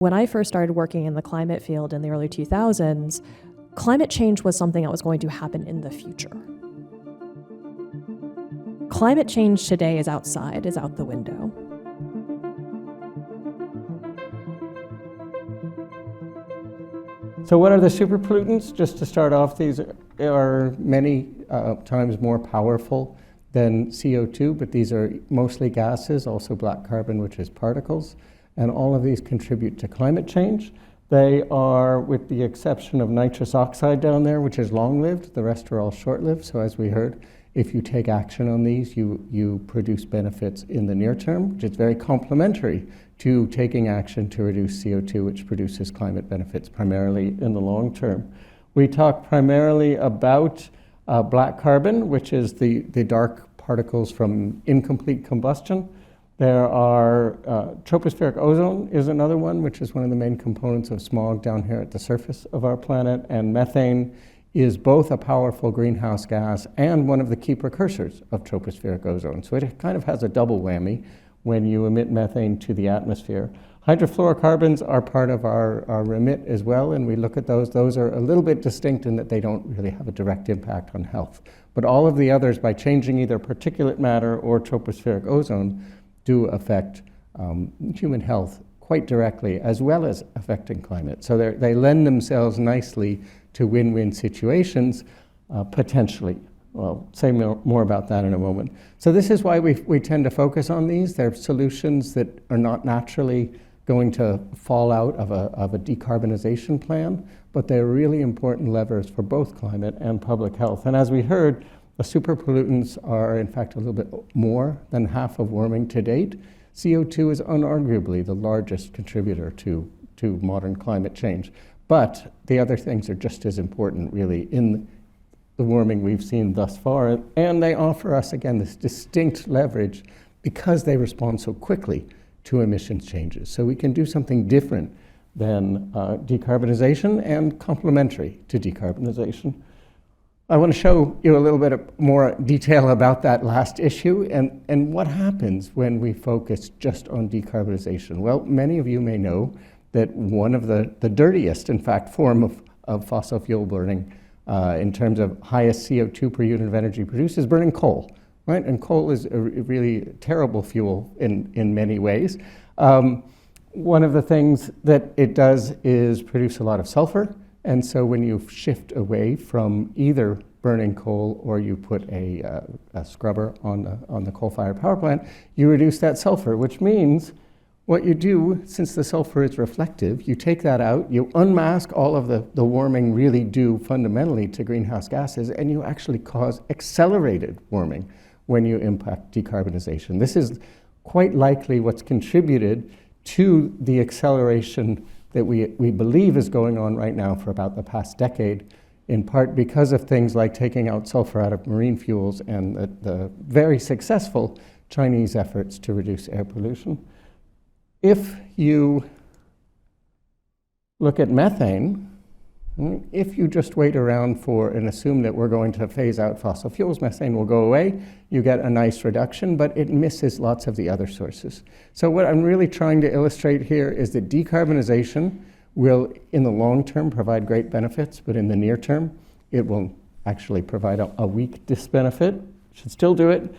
When I first started working in the climate field in the early 2000s, climate change was something that was going to happen in the future. Climate change today is outside, is out the window. So what are the super pollutants? Just to start off, these are many times more powerful than CO2, but these are mostly gases, also black carbon, which is particles, and all of these contribute to climate change. They are, with the exception of nitrous oxide down there, which is long-lived, the rest are all short-lived. So as we heard, if you take action on these, you produce benefits in the near term, which is very complementary to taking action to reduce CO2, which produces climate benefits primarily in the long term. We talk primarily about black carbon, which is the dark particles from incomplete combustion. There are tropospheric ozone is another one, which is one of the main components of smog down here at the surface of our planet, and methane is both a powerful greenhouse gas and one of the key precursors of tropospheric ozone. So it kind of has a double whammy when you emit methane to the atmosphere. Hydrofluorocarbons are part of our remit as well, and we look at those. Those are a little bit distinct in that they don't really have a direct impact on health. But all of the others, by changing either particulate matter or tropospheric ozone, do affect human health quite directly, as well as affecting climate. So they lend themselves nicely to win-win situations, potentially. Well, say more about that in a moment. So this is why we tend to focus on these. They're solutions that are not naturally going to fall out of a decarbonization plan, but they're really important levers for both climate and public health. And as we heard, the super pollutants are in fact a little bit more than half of warming to date. CO2 is unarguably the largest contributor to modern climate change. But the other things are just as important really in the warming we've seen thus far. And they offer us, again, this distinct leverage because they respond so quickly to emissions changes. So we can do something different than decarbonization and complementary to decarbonization. I want to show you a little bit more detail about that last issue and what happens when we focus just on decarbonization. Well, many of you may know that one of the dirtiest, in fact, form of fossil fuel burning in terms of highest CO2 per unit of energy produced is burning coal, right? And coal is a really terrible fuel in many ways. One of the things that it does is produce a lot of sulfur. And so when you shift away from either burning coal or you put a scrubber on the coal-fired power plant, you reduce that sulfur, which means what you do, since the sulfur is reflective, you take that out, you unmask all of the warming really due fundamentally to greenhouse gases, and you actually cause accelerated warming when you impact decarbonization. This is quite likely what's contributed to the acceleration that we believe is going on right now for about the past decade, in part because of things like taking out sulfur out of marine fuels and the very successful Chinese efforts to reduce air pollution. If you look at methane, if you just wait around for and assume that we're going to phase out fossil fuels, methane will go away, you get a nice reduction, but it misses lots of the other sources. So what I'm really trying to illustrate here is that decarbonization will, in the long term, provide great benefits, but in the near term, it will actually provide a weak disbenefit. Should still do it.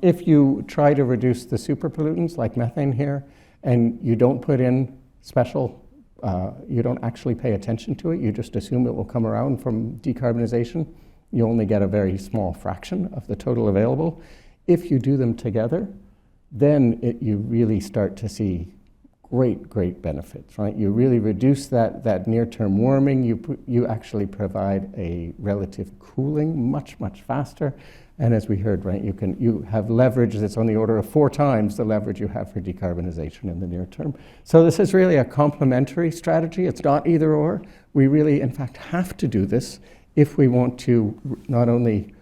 If you try to reduce the super pollutants like methane here, and you don't put in special you don't actually pay attention to it, you just assume it will come around from decarbonization, you only get a very small fraction of the total available. If you do them together, then you really start to see great benefits, right? You really reduce that near-term warming, you actually provide a relative cooling much faster. And as we heard, right, you have leverage that's on the order of 4 times the leverage you have for decarbonization in the near term. So this is really a complementary strategy. It's not either or. We really, in fact, have to do this if we want to not only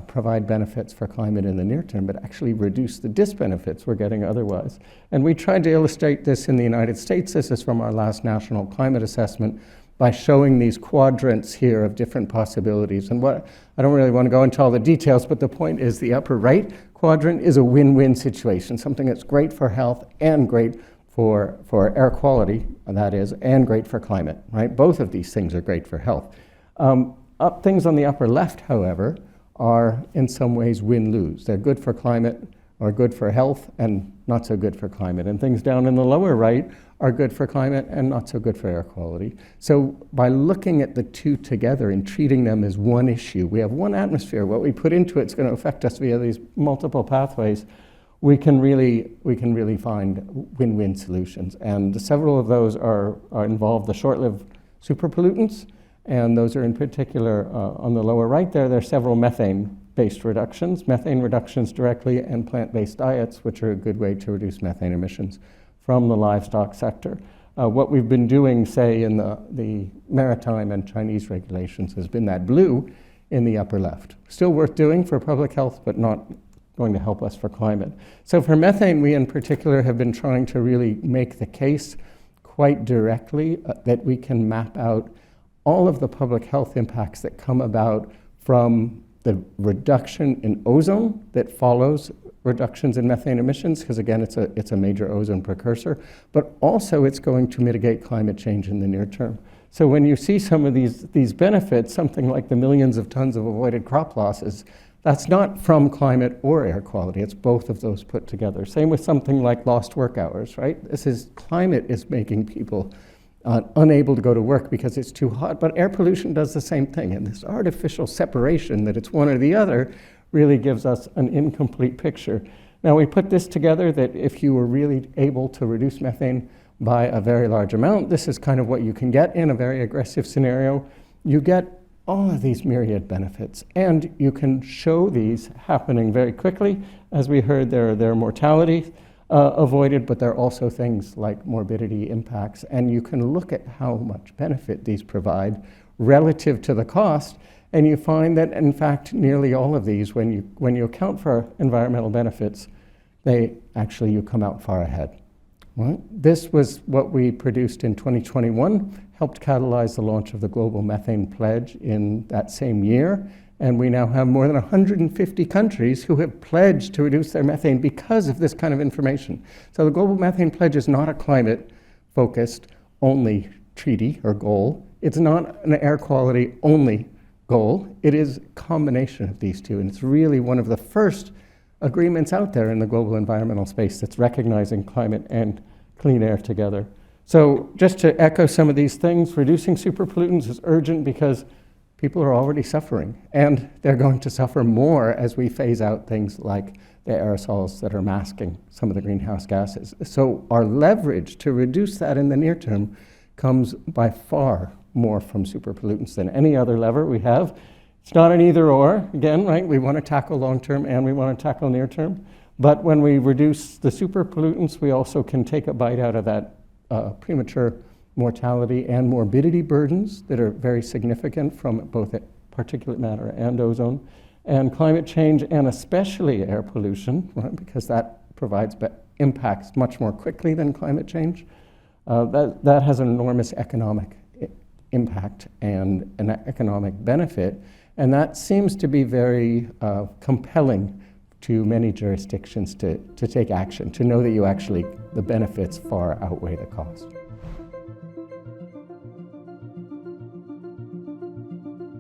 provide benefits for climate in the near term, but actually reduce the disbenefits we're getting otherwise. And we tried to illustrate this in the United States. This is from our last national climate assessment, by showing these quadrants here of different possibilities. And I don't really want to go into all the details, but the point is the upper right quadrant is a win-win situation, something that's great for health and great for air quality, that is, and great for climate, right? Both of these things are great for health. Things on the upper left, however, are in some ways win-lose. They're good for climate or good for health and not so good for climate. And things down in the lower right are good for climate and not so good for air quality. So by looking at the two together and treating them as one issue, we have one atmosphere. What we put into it's going to affect us via these multiple pathways. We can really find win-win solutions. And several of those are involve the short-lived superpollutants, and those are in particular on the lower right there. There are several methane-based reductions directly, and plant-based diets, which are a good way to reduce methane emissions from the livestock sector. What we've been doing, say, in the maritime and Chinese regulations has been that blue in the upper left. Still worth doing for public health, but not going to help us for climate. So for methane, we in particular have been trying to really make the case quite directly that we can map out all of the public health impacts that come about from the reduction in ozone that follows reductions in methane emissions, because again, it's a major ozone precursor, but also it's going to mitigate climate change in the near term. So when you see some of these benefits, something like the millions of tons of avoided crop losses, that's not from climate or air quality, it's both of those put together. Same with something like lost work hours, right? Climate is making people unable to go to work because it's too hot, but air pollution does the same thing. And this artificial separation that it's one or the other really gives us an incomplete picture. Now we put this together that if you were really able to reduce methane by a very large amount, this is kind of what you can get in a very aggressive scenario. You get all of these myriad benefits, and you can show these happening very quickly. As we heard, there are mortality avoided, but there are also things like morbidity impacts, and you can look at how much benefit these provide relative to the cost, and you find that, in fact, nearly all of these, when you account for environmental benefits, you come out far ahead. Right? This was what we produced in 2021, helped catalyze the launch of the Global Methane Pledge in that same year, and we now have more than 150 countries who have pledged to reduce their methane because of this kind of information. So the Global Methane Pledge is not a climate-focused only treaty or goal. It's not an air quality only goal. It is a combination of these two, and it's really one of the first agreements out there in the global environmental space that's recognizing climate and clean air together. So just to echo some of these things, reducing superpollutants is urgent because people are already suffering, and they're going to suffer more as we phase out things like the aerosols that are masking some of the greenhouse gases. So our leverage to reduce that in the near term comes by far more from superpollutants than any other lever we have. It's not an either or, again, right? We want to tackle long term and we want to tackle near term. But when we reduce the superpollutants, we also can take a bite out of that premature mortality and morbidity burdens that are very significant from both particulate matter and ozone, and climate change, and especially air pollution, right? Because that provides impacts much more quickly than climate change. That has an enormous economic impact and an economic benefit. And that seems to be very compelling to many jurisdictions to take action, to know that the benefits far outweigh the cost.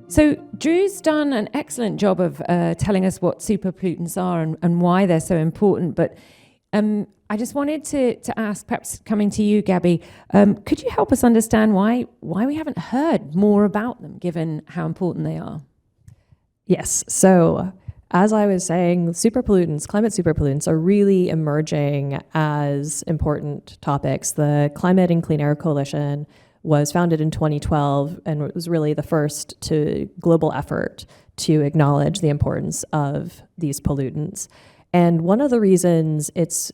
So Drew's done an excellent job of telling us what superpollutants are and why they're so important. But I just wanted to ask, perhaps coming to you, Gabby, could you help us understand why we haven't heard more about them, given how important they are? Yes. So as I was saying, superpollutants, climate superpollutants are really emerging as important topics. The Climate and Clean Air Coalition was founded in 2012, and it was really the first global effort to acknowledge the importance of these pollutants. And one of the reasons it's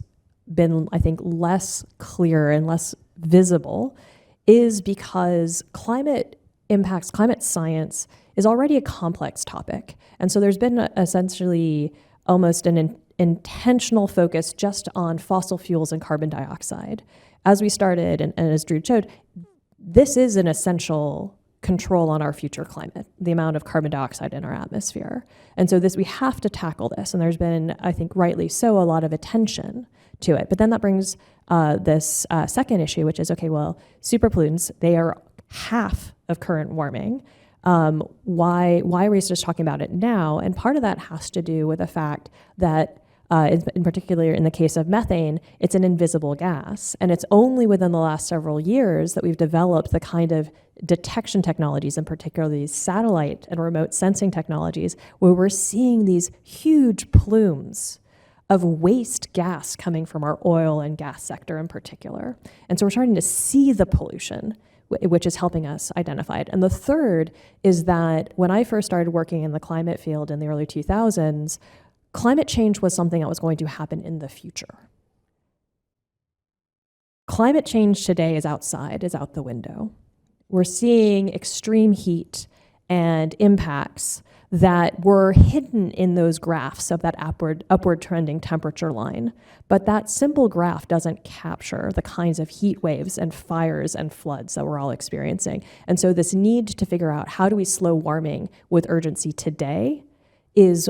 been, I think, less clear and less visible is because climate impacts, climate science is already a complex topic. And so there's been essentially almost an intentional focus just on fossil fuels and carbon dioxide. As we started, and as Drew showed, this is an essential control on our future climate, the amount of carbon dioxide in our atmosphere. And so we have to tackle this. And there's been, I think rightly so, a lot of attention to it. But then that brings this second issue, which is, okay, well, super pollutants, they are half of current warming. Why are we just talking about it now? And part of that has to do with the fact that, in particular in the case of methane, it's an invisible gas. And it's only within the last several years that we've developed the kind of detection technologies, and particularly satellite and remote sensing technologies, where we're seeing these huge plumes of waste gas coming from our oil and gas sector in particular. And so we're starting to see the pollution, which is helping us identify it. And the third is that when I first started working in the climate field in the early 2000s, climate change was something that was going to happen in the future. Climate change today is outside, is out the window. We're seeing extreme heat and impacts that were hidden in those graphs of that upward trending temperature line. But that simple graph doesn't capture the kinds of heat waves and fires and floods that we're all experiencing. And so this need to figure out how do we slow warming with urgency today is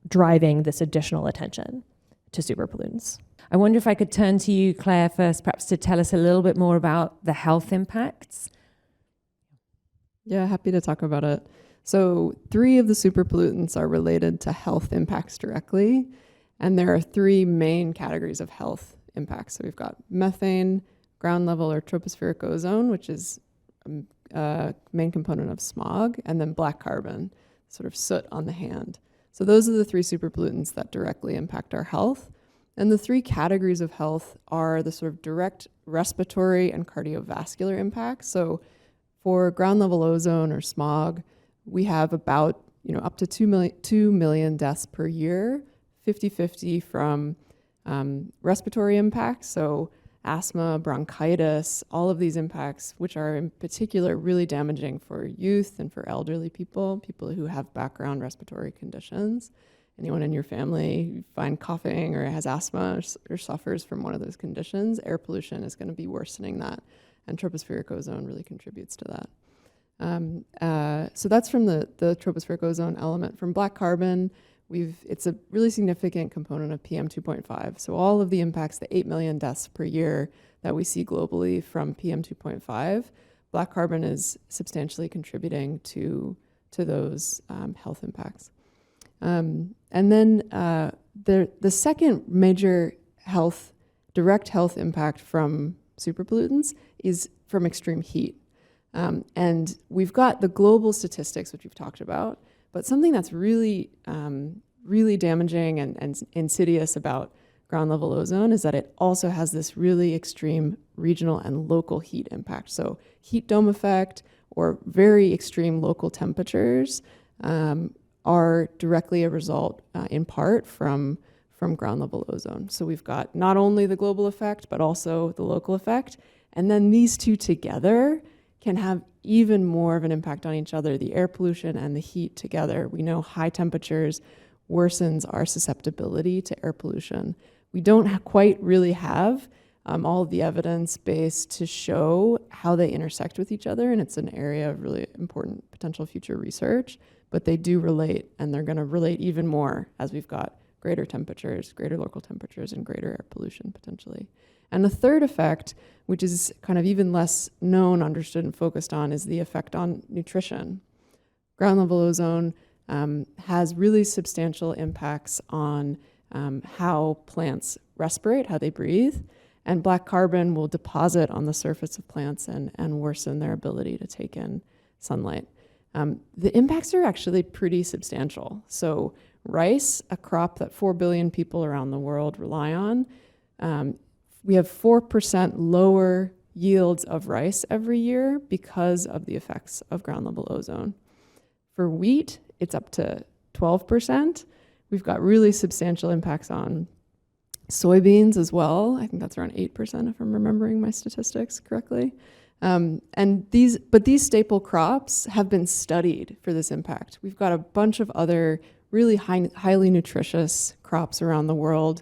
driving this additional attention to super pollutants. I wonder if I could turn to you, Claire, first, perhaps to tell us a little bit more about the health impacts. Yeah, happy to talk about it. So 3 of the super pollutants are related to health impacts directly, and there are 3 main categories of health impacts. So we've got methane, ground level or tropospheric ozone, which is a main component of smog, and then black carbon, sort of soot on the hand. So those are the 3 super pollutants that directly impact our health. And the 3 categories of health are the sort of direct respiratory and cardiovascular impacts. So for ground level ozone or smog, we have about up to 2 million deaths per year, 50-50 from respiratory impacts, so asthma, bronchitis, all of these impacts, which are in particular really damaging for youth and for elderly people who have background respiratory conditions. Anyone in your family you find coughing or has asthma or suffers from one of those conditions, air pollution is going to be worsening that, and tropospheric ozone really contributes to that. So that's from the tropospheric ozone element. From black carbon, it's a really significant component of PM 2.5. So all of the impacts, the 8 million deaths per year that we see globally from PM 2.5, black carbon is substantially contributing to those health impacts. And then the second major direct health impact from super pollutants is from extreme heat. And we've got the global statistics, which we've talked about, but something that's really, really damaging and insidious about ground level ozone is that it also has this really extreme regional and local heat impact. So heat dome effect or very extreme local temperatures are directly a result, in part, from ground level ozone. So we've got not only the global effect, but also the local effect. And then these two together can have even more of an impact on each other, the air pollution and the heat together. We know high temperatures worsens our susceptibility to air pollution. We don't quite really have all of the evidence base to show how they intersect with each other, and it's an area of really important potential future research, but they do relate, and they're gonna relate even more as we've got greater temperatures, greater local temperatures, and greater air pollution potentially. And the third effect, which is kind of even less known, understood, and focused on, is the effect on nutrition. Ground level ozone has really substantial impacts on how plants respirate, how they breathe, and black carbon will deposit on the surface of plants and worsen their ability to take in sunlight. The impacts are actually pretty substantial. So rice, a crop that 4 billion people around the world rely on, we have 4% lower yields of rice every year because of the effects of ground level ozone. For wheat, it's up to 12%. We've got really substantial impacts on soybeans as well. I think that's around 8% if I'm remembering my statistics correctly. But these staple crops have been studied for this impact. We've got a bunch of other really highly nutritious crops around the world,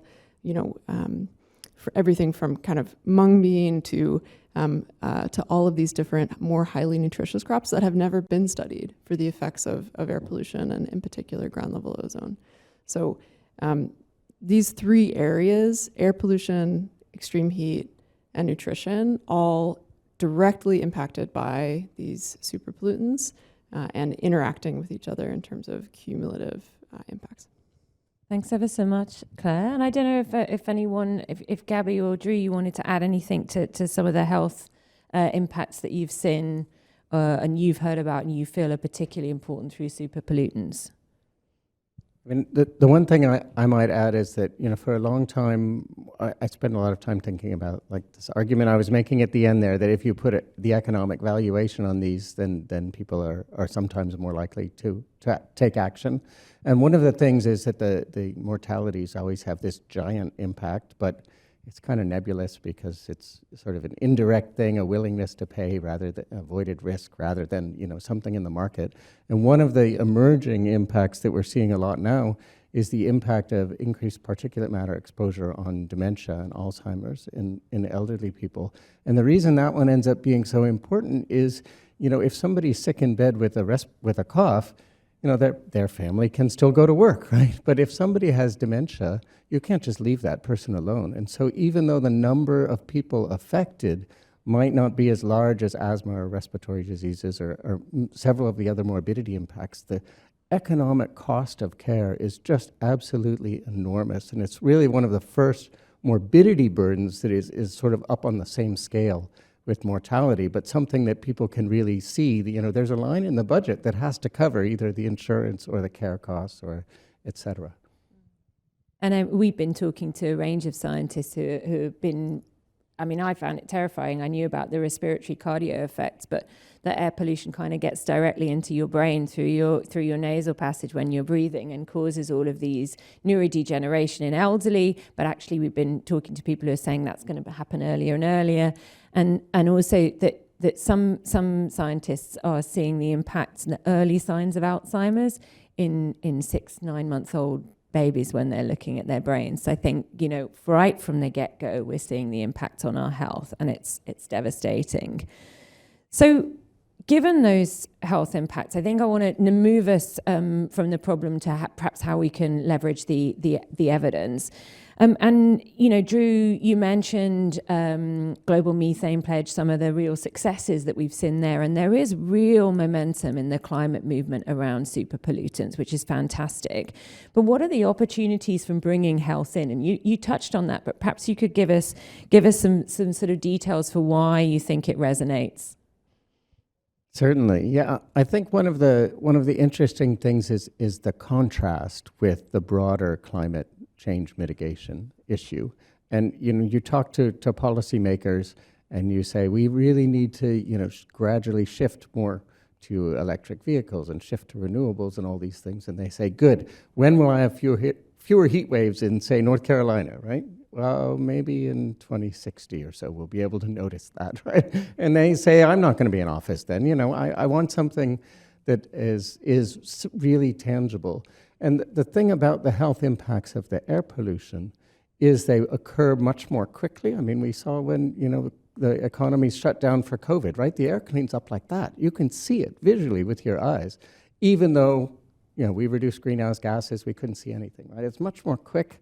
for everything from kind of mung bean to all of these different more highly nutritious crops that have never been studied for the effects of air pollution and in particular ground level ozone. So these 3 areas, air pollution, extreme heat, and nutrition, all directly impacted by these superpollutants and interacting with each other in terms of cumulative impacts. Thanks ever so much, Claire. And I don't know if anyone, if Gabby or Drew, you wanted to add anything to some of the health impacts that you've seen and you've heard about and you feel are particularly important through superpollutants. I mean, the one thing I might add is that, for a long time, I spent a lot of time thinking about like this argument I was making at the end there, that if you put the economic valuation on these, then people are sometimes more likely to take action. And one of the things is that the mortalities always have this giant impact, but it's kind of nebulous because it's sort of an indirect thing, a willingness to pay rather than avoided risk rather than, something in the market. And one of the emerging impacts that we're seeing a lot now is the impact of increased particulate matter exposure on dementia and Alzheimer's in elderly people. And the reason that one ends up being so important is, if somebody's sick in bed with a cough, their family can still go to work, right? But if somebody has dementia, you can't just leave that person alone. And so even though the number of people affected might not be as large as asthma or respiratory diseases or several of the other morbidity impacts, the economic cost of care is just absolutely enormous. And it's really one of the first morbidity burdens that is sort of up on the same scale with mortality, but something that people can really see. There's a line in the budget that has to cover either the insurance or the care costs or et cetera. And we've been talking to a range of scientists who have been, I found it terrifying. I knew about the respiratory cardio effects, but the air pollution kind of gets directly into your brain through your nasal passage when you're breathing and causes all of these neurodegeneration in elderly. But actually, we've been talking to people who are saying that's going to happen earlier and earlier. And also that some scientists are seeing the impacts and the early signs of Alzheimer's in 6-9-month-old babies when they're looking at their brains. So I think, right from the get-go, we're seeing the impact on our health, and it's devastating. So given those health impacts, I think I want to move us from the problem to perhaps how we can leverage the evidence. And, Drew, you mentioned Global Methane Pledge, some of the real successes that we've seen there. And there is real momentum in the climate movement around superpollutants, which is fantastic. But what are the opportunities from bringing health in? And you touched on that, but perhaps you could give us some sort of details for why you think it resonates. Certainly, yeah. I think one of the interesting things is the contrast with the broader climate change mitigation issue. And you talk to policymakers and you say, we really need to gradually shift more to electric vehicles and shift to renewables and all these things. And they say, good, when will I have fewer heat waves in, say, North Carolina, right? Well, maybe in 2060 or so we'll be able to notice that, right? And they say, I'm not going to be in office then. I want something that is really tangible. And the thing about the health impacts of the air pollution is they occur much more quickly. We saw when, the economy shut down for COVID, right? The air cleans up like that. You can see it visually with your eyes, even though, we reduced greenhouse gases, we couldn't see anything, right? It's much more quick,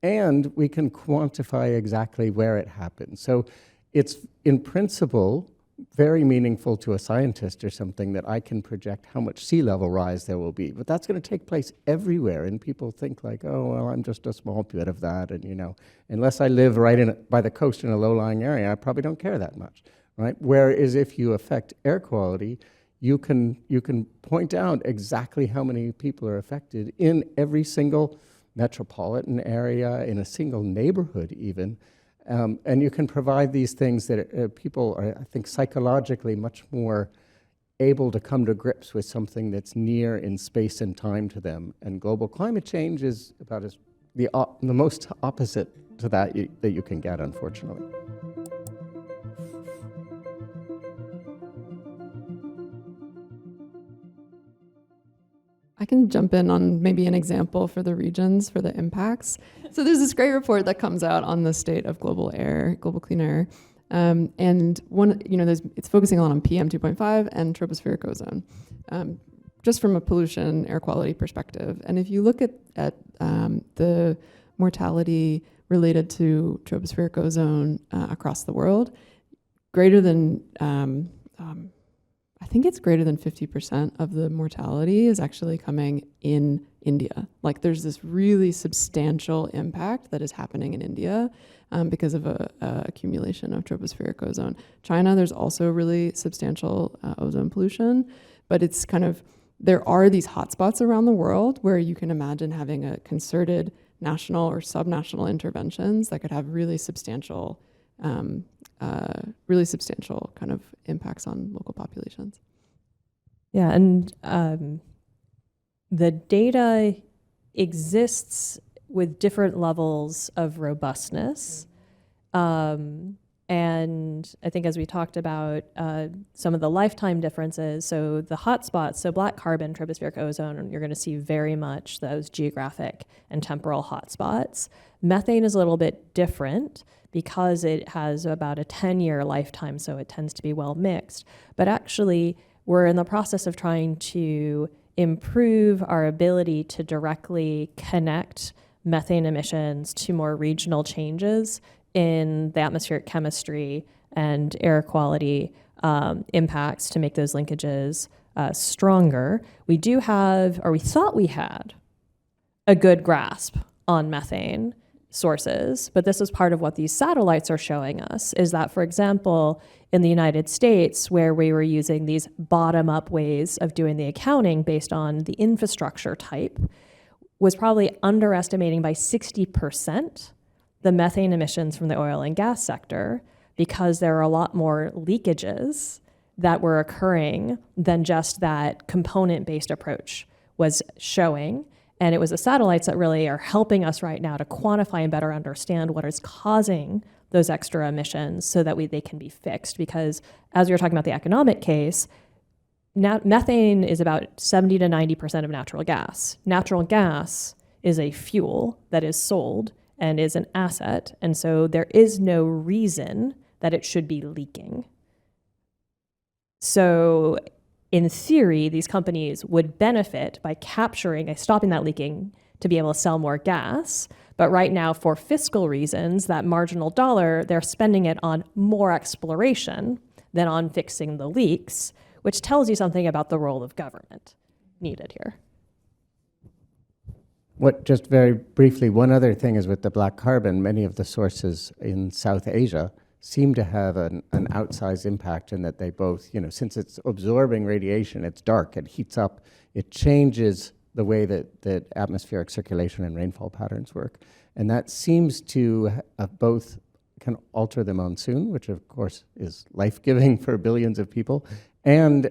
and we can quantify exactly where it happens. So it's, in principle, very meaningful to a scientist or something that I can project how much sea level rise there will be. But that's going to take place everywhere, and people think like, oh, well, I'm just a small bit of that, and unless I live right by the coast in a low-lying area, I probably don't care that much, right? Whereas if you affect air quality, you can point out exactly how many people are affected in every single metropolitan area, in a single neighborhood even. And you can provide these things that people are, I think, psychologically much more able to come to grips with something that's near in space and time to them. And global climate change is about the most opposite to that you can get, unfortunately. I can jump in on maybe an example for the regions, for the impacts. So there's this great report that comes out on the state of global clean air. And one, it's focusing a lot on PM 2.5 and tropospheric ozone, just from a pollution air quality perspective. And if you look at the mortality related to tropospheric ozone across the world. Greater than, I think it's greater than 50% of the mortality is actually coming in India. Like there's this really substantial impact that is happening in India because of a accumulation of tropospheric ozone. China, there's also really substantial ozone pollution, but it's kind of, there are these hotspots around the world where you can imagine having a concerted national or subnational interventions that could have really substantial kind of impacts on local populations. Yeah, and the data exists with different levels of robustness. And I think as we talked about some of the lifetime differences, so the hotspots, so black carbon, tropospheric ozone, you're going to see very much those geographic and temporal hotspots. Methane is a little bit different because it has about a 10-year lifetime, so it tends to be well mixed. But actually, we're in the process of trying to improve our ability to directly connect methane emissions to more regional changes in the atmospheric chemistry and air quality impacts to make those linkages stronger. We do have, or we thought we had, a good grasp on methane sources, but this is part of what these satellites are showing us, is that, for example, in the United States, where we were using these bottom-up ways of doing the accounting based on the infrastructure type, was probably underestimating by 60% the methane emissions from the oil and gas sector, because there are a lot more leakages that were occurring than just that component-based approach was showing. And it was the satellites that really are helping us right now to quantify and better understand what is causing those extra emissions so that they can be fixed. Because as we were talking about the economic case, methane is about 70 to 90% of natural gas. Natural gas is a fuel that is sold and is an asset, and so there is no reason that it should be leaking. So in theory, these companies would benefit by stopping that leaking to be able to sell more gas. But right now, for fiscal reasons, that marginal dollar, they're spending it on more exploration than on fixing the leaks, which tells you something about the role of government needed here. Just very briefly, one other thing is with the black carbon, many of the sources in South Asia seem to have an outsized impact in that they both, since it's absorbing radiation, it's dark, it heats up, it changes the way that atmospheric circulation and rainfall patterns work. And that seems to both can alter the monsoon, which of course is life-giving for billions of people, and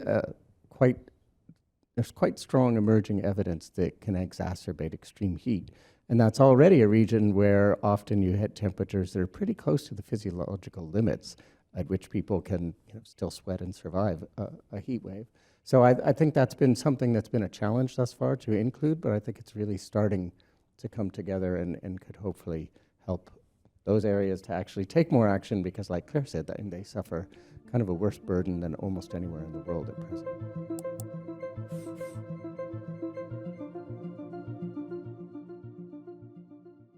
there's quite strong emerging evidence that can exacerbate extreme heat. And that's already a region where often you hit temperatures that are pretty close to the physiological limits at which people can still sweat and survive a heat wave. So I think that's been something that's been a challenge thus far to include, but I think it's really starting to come together and could hopefully help those areas to actually take more action, because like Claire said, they suffer kind of a worse burden than almost anywhere in the world at present.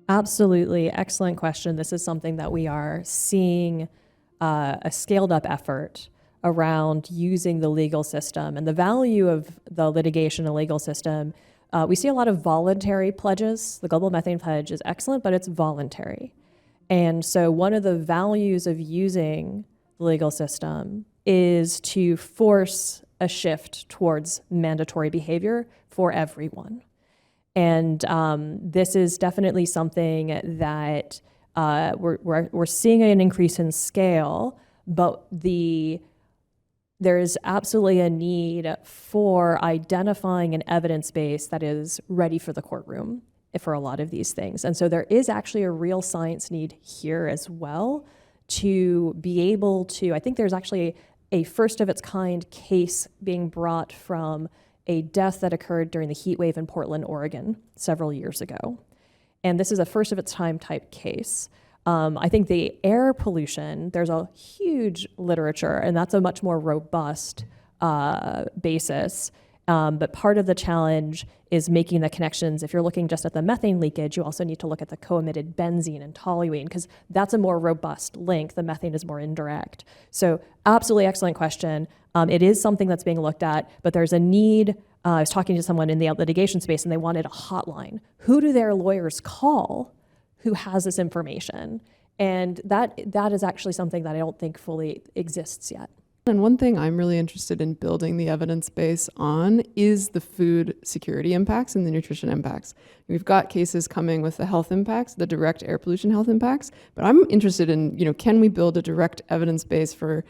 Absolutely. Excellent question. This is something that we are seeing a scaled up effort around using the legal system and the value of the litigation and legal system. We see a lot of voluntary pledges. The Global Methane Pledge is excellent, but it's voluntary. And so one of the values of using the legal system is to force a shift towards mandatory behavior for everyone. And this is definitely something that we're seeing an increase in scale, but there is absolutely a need for identifying an evidence base that is ready for the courtroom for a lot of these things. And so there is actually a real science need here as well to be able to, I think there's actually a first of its kind case being brought from a death that occurred during the heat wave in Portland, Oregon, several years ago. And this is a first of its time type case. I think the air pollution, there's a huge literature, and that's a much more robust basis. But part of the challenge is making the connections. If you're looking just at the methane leakage, you also need to look at the co-emitted benzene and toluene, because that's a more robust link. The methane is more indirect. So absolutely excellent question. It is something that's being looked at, but there's a need. I was talking to someone in the litigation space, and they wanted a hotline. Who do their lawyers call who has this information? And that is actually something that I don't think fully exists yet. And one thing I'm really interested in building the evidence base on is the food security impacts and the nutrition impacts. We've got cases coming with the health impacts, the direct air pollution health impacts, but I'm interested in, can we build a direct evidence base for,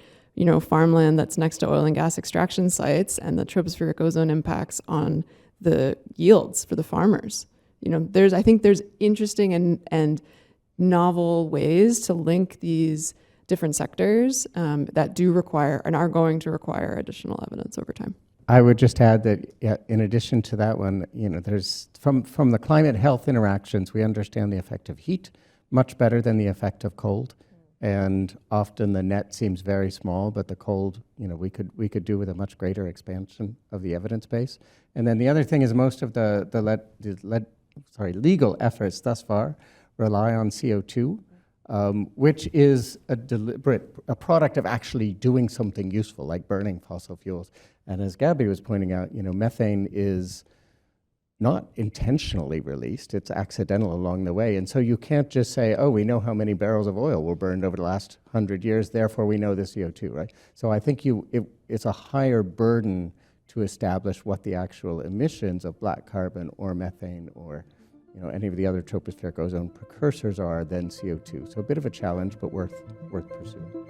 farmland that's next to oil and gas extraction sites and the tropospheric ozone impacts on the yields for the farmers? I think there's interesting and novel ways to link these different sectors that do require and are going to require additional evidence over time. I would just add that in addition to that one, there's from the climate health interactions, we understand the effect of heat much better than the effect of cold. And often the net seems very small, but the cold, we could do with a much greater expansion of the evidence base. And then the other thing is most of the legal efforts thus far rely on CO2, which is a product of actually doing something useful, like burning fossil fuels. And as Gabby was pointing out, methane is not intentionally released, it's accidental along the way. And so you can't just say, oh, we know how many barrels of oil were burned over the last 100 years, therefore we know the CO2, right? So I think it's a higher burden to establish what the actual emissions of black carbon or methane or any of the other tropospheric ozone precursors are than CO2. So a bit of a challenge, but worth pursuing.